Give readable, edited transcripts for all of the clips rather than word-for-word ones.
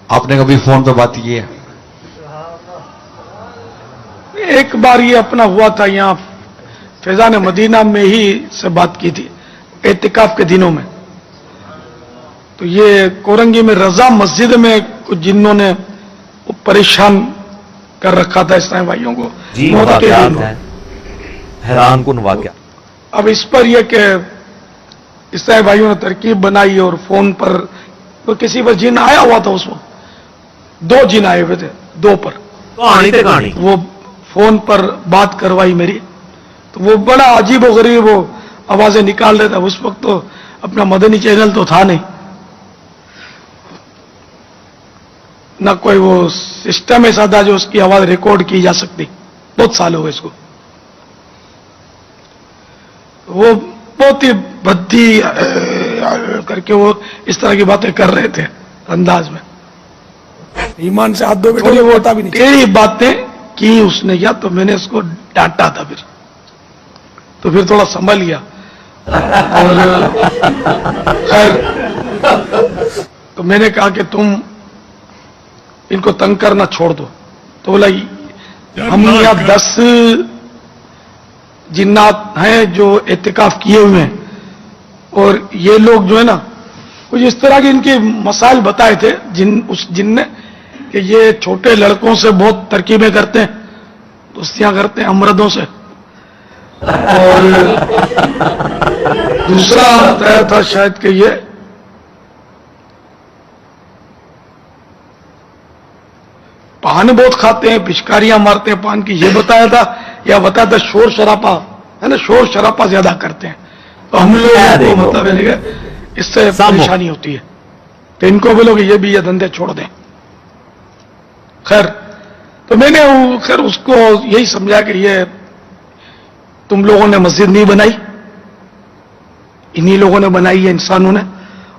आपने कभी फोन पे बात की है? एक बार ये अपना हुआ था, यहाँ फैजान मदीना में ही से बात की थी एतिकाफ के दिनों में। तो ये कोरंगी में रजा मस्जिद में कुछ जिन्हों ने परेशान कर रखा था इस्लामी भाइयों को। जी मौत के वाक़यात दिन। हैं, हैरान कुन वाक़या। अब इस पर यह कि इस्लामी भाइयों ने तरकीब बनाई और फोन पर तो किसी पर जिन आया हुआ था, उस वक्त 2 जिन आए हुए थे, 2 पर कहानी ते कहानी। वो फोन पर बात करवाई मेरी। तो वो बड़ा अजीब व गरीब वो आवाजें निकाल रहे थे। उस वक्त तो अपना मदनी चैनल तो था नहीं, ना कोई वो सिस्टम ऐसा था जो उसकी आवाज रिकॉर्ड की जा सकती। बहुत साल हो गए इसको। वो बहुत ही भद्दी करके वो इस तरह की बातें कर रहे थे अंदाज में। ईमान से हाथ धो बैठे, वो होता भी नहीं। टेढ़ी बातें की उसने, या तो मैंने उसको डांटा था, तो फिर थोड़ा संभल गया। और खैर तो मैंने कहा कि तुम इनको तंग करना छोड़ दो। तो बोला हम यहाँ 10 जिन्नात हैं जो एतिकाफ किए हुए हैं, और ये लोग जो है ना कुछ इस तरह के इनके मसाइल बताए थे उस जिन ने कि ये छोटे लड़कों से बहुत तरकीबें करते हैं, दोस्तियां करते हैं अमरदों से। और दूसरा बताया था शायद कि ये पान बहुत खाते हैं, पिचकारियां मारते हैं पान की, ये बताया था। या बताया था शोर शराबा है ना, शोर शराबा ज्यादा करते हैं। तो हम लोग को मतलब है कि इससे परेशानी होती है, तो इनको बोलो कि ये भी ये धंधे छोड़ दें। खैर तो मैंने खैर उसको यही समझा कि ये तुम लोगों ने मस्जिद नहीं बनाई, इन्हीं लोगों ने बनाई है, इंसानों ने,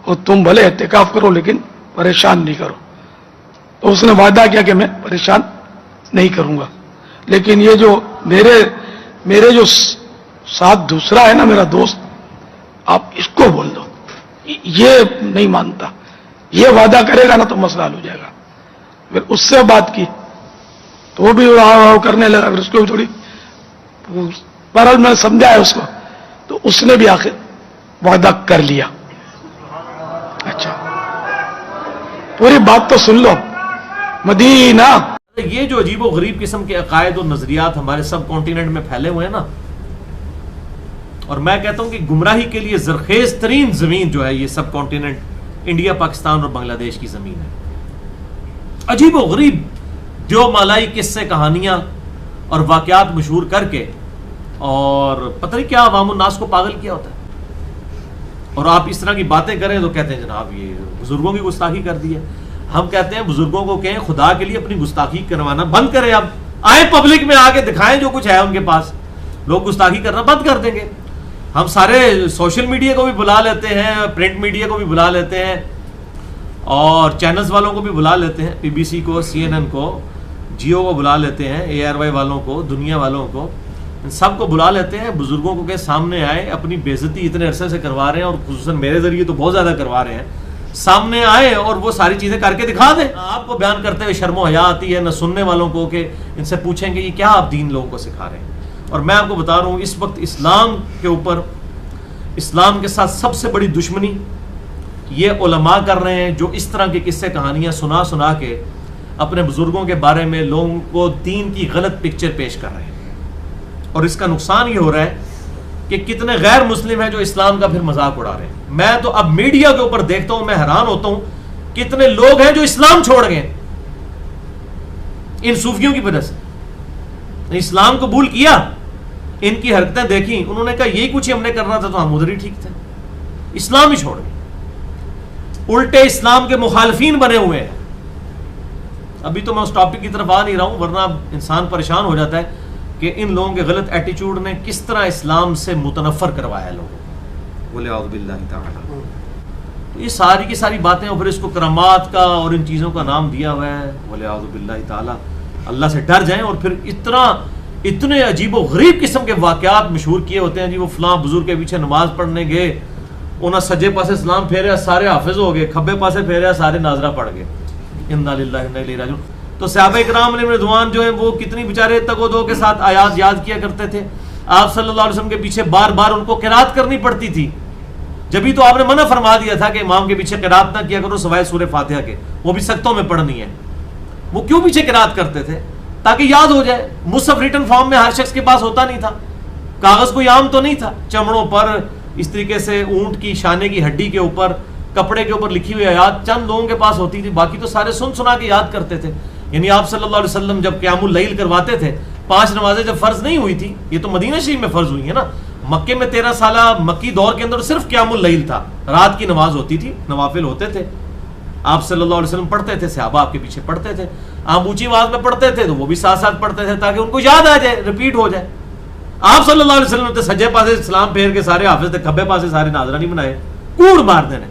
और तुम भले एहतिकाफ करो लेकिन परेशान नहीं करो। तो उसने वादा किया कि मैं परेशान नहीं करूंगा। लेकिन ये जो मेरे जो साथ दूसरा है ना, मेरा दोस्त, आप इसको बोल दो, ये नहीं मानता। ये वादा करेगा ना तो मसला हल हो जाएगा। फिर उससे बात की तो वो भी करने लगा। फिर उसको भी थोड़ी बहरहाल मैंने समझाया उसको, तो उसने भी आखिर वादा कर लिया। अच्छा, पूरी बात तो सुन लो। मदीना, ये जो अजीबो गरीब किस्म के अकायद और नजरियात हमारे सब कॉन्टिनेंट में फैले हुए हैं ना, और मैं कहता हूं कि गुमराही के लिए जरखेज तरीन जमीन जो है ये सब कॉन्टिनेंट इंडिया, पाकिस्तान और बांग्लादेश की जमीन है। अजीबो गरीब जो मालाई किस्से, कहानियां और वाकयात मशहूर करके, और पता नहीं क्या अवाम उन्नास को पागल किया होता है। और आप इस तरह की बातें करें तो कहते हैं जनाब ये बुजुर्गों की गुस्ताखी कर दी है। हम कहते हैं बुजुर्गों को कहें खुदा के लिए अपनी गुस्ताखी करवाना बंद करें। अब आए पब्लिक में आके दिखाएं जो कुछ है उनके पास, लोग गुस्ताखी करना बंद कर देंगे। हम सारे सोशल मीडिया को भी बुला लेते हैं, प्रिंट मीडिया को भी बुला लेते हैं, और चैनल्स वालों को भी बुला लेते हैं, BBC को, CNN को, जियो को बुला लेते हैं, ARY वालों को, दुनिया वालों को, सबको बुला लेते हैं। बुजुर्गों को के सामने आए, अपनी बेइज्जती इतने अरसे से करवा रहे हैं, और खुसूसन मेरे जरिए तो बहुत ज्यादा करवा रहे हैं, सामने आए और वो सारी चीजें करके दिखा दें। आपको बयान करते हुए शर्मो हया आती है, न सुनने वालों को कि इनसे पूछेंगे ये क्या आप दीन लोगों को सिखा रहे हैं। और मैं आपको बता रहा हूँ इस वक्त इस्लाम के ऊपर, इस्लाम के साथ सबसे बड़ी दुश्मनी ये उलमा कर रहे हैं, जो इस तरह की किस्से कहानियां सुना सुना के अपने बुजुर्गों के बारे में लोगों को दीन की गलत पिक्चर पेश कर रहे हैं। और इसका नुकसान ये हो रहा है कि कितने गैर मुस्लिम हैं जो इस्लाम का फिर मजाक उड़ा रहे हैं। मैं तो अब मीडिया के ऊपर देखता हूं, मैं हैरान होता हूं कितने लोग हैं जो इस्लाम छोड़ गए इन सूफियों की वजह से। इस्लाम कबूल किया, इनकी हरकतें देखी, उन्होंने कहा यही कुछ हमने करना था तो हम उधर ही ठीक थे, इस्लाम ही छोड़ गए, उल्टे इस्लाम के मुखालफीन बने हुए हैं। अभी तो मैं उस टॉपिक की तरफ आ नहीं रहा हूं, वरना इंसान परेशान हो जाता है कि इन लोगों के गलत एटीट्यूड ने किस तरह इस्लाम से मुतनफर करवाया लोगों को। बोले औज़ु बिल्लाहि ताला। तो ये सारी की सारी बातें, और फिर इसको करामात का और इन चीज़ों का नाम दिया हुआ है। बोले औज़ु बिल्लाहि ताला, अल्लाह से डर जाएं। और फिर इतने अजीब व गरीब किस्म के वाक़यात मशहूर किए होते हैं जी। वो फलां बुजुर्ग के पीछे नमाज पढ़ने गए, उन्हें सज्जे पासे सलाम फेरे सारे हाफिज हो गए, खब्बे पासे फेरे सारे नाजरा पढ़ गए। انا للہ و انا الیہ راجعون. تو صحابہ کرام علیہ رضوان جو ہیں وہ کتنی بیچارے تگ و دو کے ساتھ آیات یاد کیا کرتے تھے. آپ صلی اللہ علیہ وسلم کے پیچھے بار بار ان کو قرات کرنی پڑتی تھی. جبھی تو آپ نے منع فرما دیا تھا کہ امام کے پیچھے قرات نہ کیا کرو سوائے سورہ فاتحہ کے, وہ بھی سختوں میں پڑھنی ہے. وہ کیوں پیچھے قرات کرتے تھے؟ تاکہ یاد ہو جائے. مصحف ریٹن فارم میں ہر شخص کے پاس ہوتا نہیں تھا, کاغذ کوئی عام تو نہیں تھا, چمڑوں پر اس طریقے سے اونٹ کی شانے کی ہڈی کے اوپر کپڑے کے اوپر لکھی ہوئی آیات چند لوگوں کے پاس ہوتی تھی, باقی تو سارے سن سنا کے یاد کرتے تھے. یعنی آپ صلی اللہ علیہ وسلم جب قیام اللیل کرواتے تھے, 5 نمازیں جب فرض نہیں ہوئی تھی, یہ تو مدینہ شریف میں فرض ہوئی ہیں نا, مکے میں 13 سالہ مکی دور کے اندر صرف قیام اللیل تھا, رات کی نماز ہوتی تھی, نوافل ہوتے تھے, آپ صلی اللہ علیہ وسلم پڑھتے تھے, صحابہ آپ کے پیچھے پڑھتے تھے. آپ اونچی آواز میں پڑھتے تھے تو وہ بھی ساتھ ساتھ پڑھتے تھے تاکہ ان کو یاد آ جائے, ریپیٹ ہو جائے. آپ صلی اللہ علیہ وسلم نے سجے پاسے سلام پھیر کے سارے حافظ تھے, کھبے پاسے سارے ناظرہ نہیں بنائے, کوڑ مار دینے.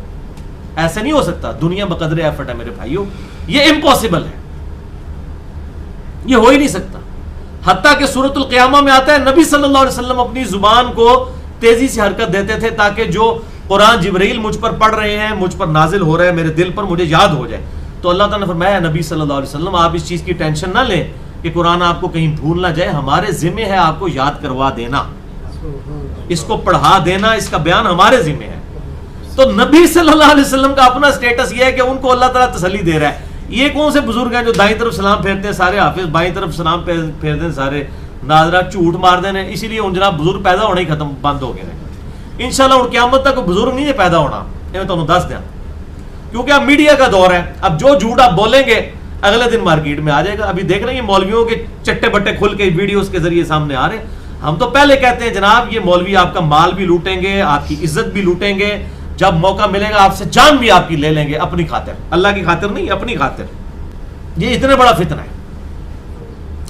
ایسے نہیں ہو سکتا. دنیا بقدر ایفرٹ ہے میرے بھائیوں, یہ امپاسبل ہے, یہ ہو ہی نہیں سکتا. حتیٰ کہ سورۃ القیامہ میں آتا ہے نبی صلی اللہ علیہ وسلم اپنی زبان کو تیزی سے حرکت دیتے تھے تاکہ جو قرآن جبرائیل مجھ پر پڑھ رہے ہیں, مجھ پر نازل ہو رہے ہیں, میرے دل پر مجھے یاد ہو جائے. تو اللہ تعالیٰ نے فرمایا نبی صلی اللہ علیہ وسلم آپ اس چیز کی ٹینشن نہ لیں کہ قرآن آپ کو کہیں بھول نہ جائے, ہمارے ذمہ ہے آپ کو یاد کروا دینا, اس کو پڑھا دینا, اس کا بیان ہمارے ذمہ ہے. تو نبی صلی اللہ علیہ وسلم کا اپنا سٹیٹس یہ ہے کہ ان کو اللہ تعالیٰ تسلی دے رہا ہے. یہ کون سے بزرگ ہیں جو دائیں طرف سلام پھیرتے ہیں سارے حافظ, بائیں طرف سلام پھیرتے ہیں سارے ناظرہ, جھوٹ مار دینے. اسی لیے ان جناب بزرگ پیدا ہونے ہی ختم بند ہو گئے. انشاءاللہ ان قیامت تک بزرگ نہیں ہے پیدا ہونا, میں تمہیں دس دیا, کیونکہ اب میڈیا کا دور ہے. اب جو جھوٹ آپ بولیں گے اگلے دن مارکیٹ میں آ جائے گا. ابھی دیکھ رہے ہیں مولویوں کے چٹے بٹے کھل کے ویڈیوز کے ذریعے سامنے آ رہے ہیں. ہم تو پہلے کہتے ہیں جناب یہ مولوی آپ کا مال بھی لوٹیں گے, آپ کی عزت بھی لوٹیں گے, جب موقع ملے گا آپ سے جان بھی آپ کی لے لیں گے اپنی خاطر, اللہ کی خاطر نہیں, اپنی خاطر. یہ اتنا بڑا فتنہ ہے,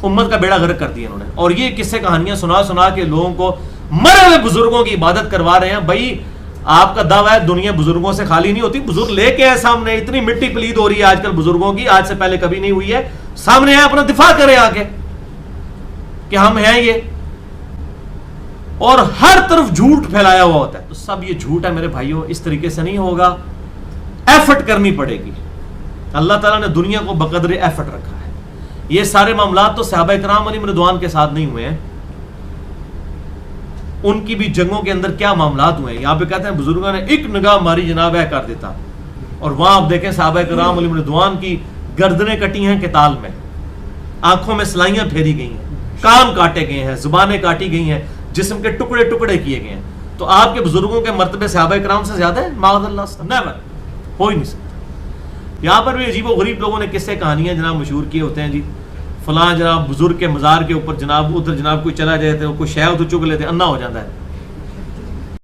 امت کا بیڑا غرق کر دیا انہوں نے. اور یہ قصے کہانیاں سنا سنا کے لوگوں کو مرے ہوئے بزرگوں کی عبادت کروا رہے ہیں. بھائی آپ کا دعویٰ ہے دنیا بزرگوں سے خالی نہیں ہوتی, بزرگ لے کے ہے سامنے. اتنی مٹی پلید ہو رہی ہے آج کل بزرگوں کی, آج سے پہلے کبھی نہیں ہوئی ہے. سامنے ہے, اپنا دفاع کریں آگے کہ ہم ہیں یہ. اور ہر طرف جھوٹ پھیلایا ہوا ہوتا ہے, تو سب یہ جھوٹ ہے میرے بھائیوں. اس طریقے سے نہیں ہوگا, ایفرٹ کرنی پڑے گی. اللہ تعالیٰ نے دنیا کو بقدر ایفرٹ رکھا ہے. یہ سارے معاملات تو صحابہ کرام علیہ رضوان کے ساتھ نہیں ہوئے ہیں, ان کی بھی جنگوں کے اندر کیا معاملات ہوئے ہیں. یہاں پہ کہتے ہیں بزرگوں نے ایک نگاہ ماری جناب ہے کر دیتا, اور وہاں آپ دیکھیں صحابہ کرام علیہ رضوان کی گردنیں کٹی ہیں قتال میں, آنکھوں میں سلائیاں پھیری گئی ہیں, کان کاٹے گئے ہیں, زبانیں کاٹی گئی ہیں, جسم کے ٹکڑے ٹکڑے کیے گئے ہیں. تو آپ کے بزرگوں کے مرتبے صحابہ کرام سے زیادہ ہے؟ معاذ اللہ, نیور, ہو ہی نہیں سکتا. یہاں پر بھی عجیب و غریب لوگوں نے قصے کہانیاں جناب مشہور کیے ہوتے ہیں. جی فلاں جناب بزرگ کے مزار کے اوپر جناب ادھر جناب کوئی چلا جائے تو کوئی شے ادھر چگ لیتے, انا ہو جاتا ہے.